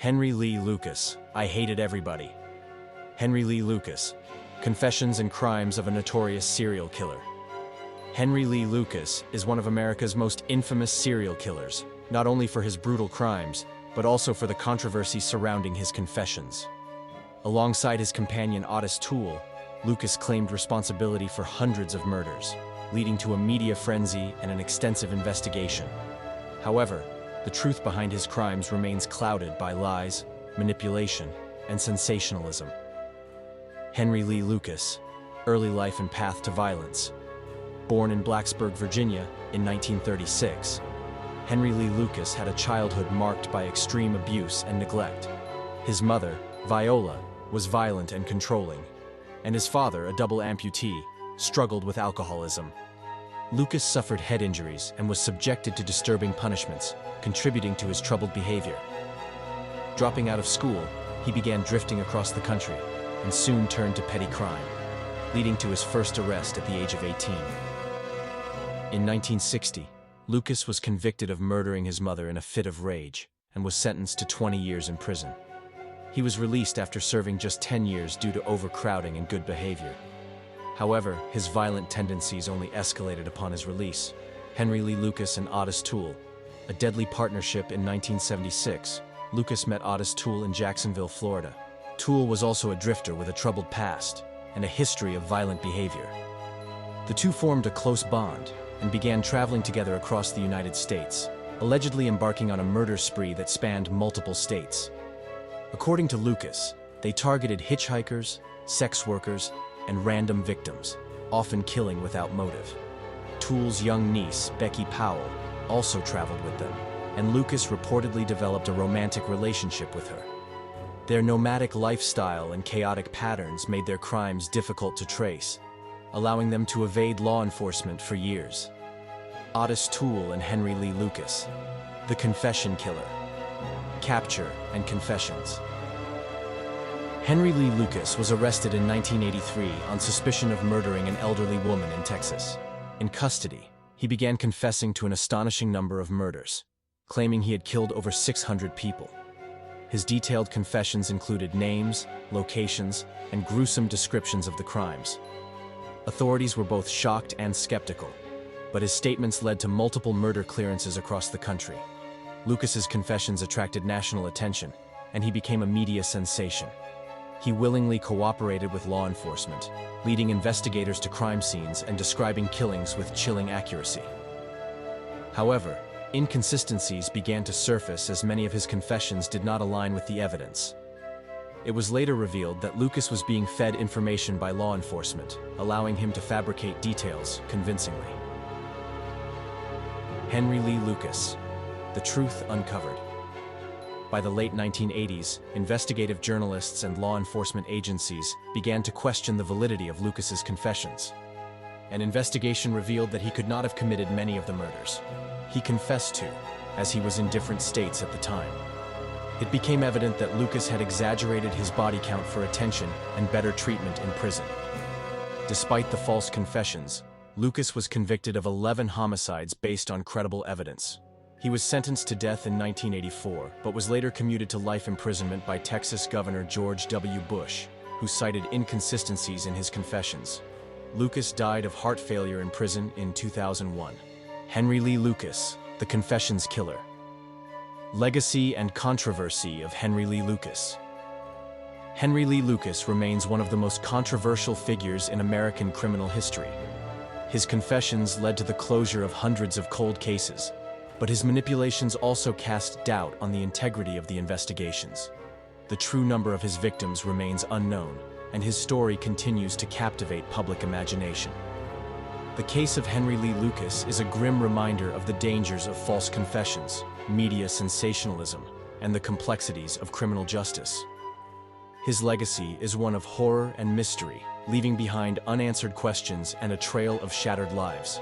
Henry Lee Lucas, I Hated Everybody. Henry Lee Lucas, Confessions and Crimes of a Notorious Serial Killer. Henry Lee Lucas is one of America's most infamous serial killers, not only for his brutal crimes, but also for the controversy surrounding his confessions. Alongside his companion Otis Toole, Lucas claimed responsibility for hundreds of murders, leading to a media frenzy and an extensive investigation. However, the truth behind his crimes remains clouded by lies, manipulation, and sensationalism. Henry Lee Lucas, Early Life and Path to Violence. Born in Blacksburg, Virginia, in 1936, Henry Lee Lucas had a childhood marked by extreme abuse and neglect. His mother, Viola, was violent and controlling, and his father, a double amputee, struggled with alcoholism. Lucas suffered head injuries and was subjected to disturbing punishments, contributing to his troubled behavior. Dropping out of school, he began drifting across the country and soon turned to petty crime, leading to his first arrest at the age of 18. In 1960, Lucas was convicted of murdering his mother in a fit of rage and was sentenced to 20 years in prison. He was released after serving just 10 years due to overcrowding and good behavior. However, his violent tendencies only escalated upon his release. Henry Lee Lucas and Otis Toole, a deadly partnership in 1976. Lucas met Otis Toole in Jacksonville, Florida. Toole was also a drifter with a troubled past and a history of violent behavior. The two formed a close bond and began traveling together across the United States, allegedly embarking on a murder spree that spanned multiple states. According to Lucas, they targeted hitchhikers, sex workers, and random victims, often killing without motive. Toole's young niece, Becky Powell, also traveled with them, and Lucas reportedly developed a romantic relationship with her. Their nomadic lifestyle and chaotic patterns made their crimes difficult to trace, allowing them to evade law enforcement for years. Otis Toole and Henry Lee Lucas, the Confession Killer. Capture and Confessions. Henry Lee Lucas was arrested in 1983 on suspicion of murdering an elderly woman in Texas. In custody, he began confessing to an astonishing number of murders, claiming he had killed over 600 people. His detailed confessions included names, locations, and gruesome descriptions of the crimes. Authorities were both shocked and skeptical, but his statements led to multiple murder clearances across the country. Lucas's confessions attracted national attention, and he became a media sensation. He willingly cooperated with law enforcement, leading investigators to crime scenes and describing killings with chilling accuracy. However, inconsistencies began to surface as many of his confessions did not align with the evidence. It was later revealed that Lucas was being fed information by law enforcement, allowing him to fabricate details convincingly. Henry Lee Lucas, The Truth Uncovered. By the late 1980s, investigative journalists and law enforcement agencies began to question the validity of Lucas's confessions. An investigation revealed that he could not have committed many of the murders he confessed to, as he was in different states at the time. It became evident that Lucas had exaggerated his body count for attention and better treatment in prison. Despite the false confessions, Lucas was convicted of 11 homicides based on credible evidence. He was sentenced to death in 1984, but was later commuted to life imprisonment by Texas Governor George W. Bush, who cited inconsistencies in his confessions. Lucas died of heart failure in prison in 2001. Henry Lee Lucas, The Confessions Killer. Legacy and controversy of Henry Lee Lucas. Henry Lee Lucas remains one of the most controversial figures in American criminal history. His confessions led to the closure of hundreds of cold cases, but his manipulations also cast doubt on the integrity of the investigations. The true number of his victims remains unknown, and his story continues to captivate public imagination. The case of Henry Lee Lucas is a grim reminder of the dangers of false confessions, media sensationalism, and the complexities of criminal justice. His legacy is one of horror and mystery, leaving behind unanswered questions and a trail of shattered lives.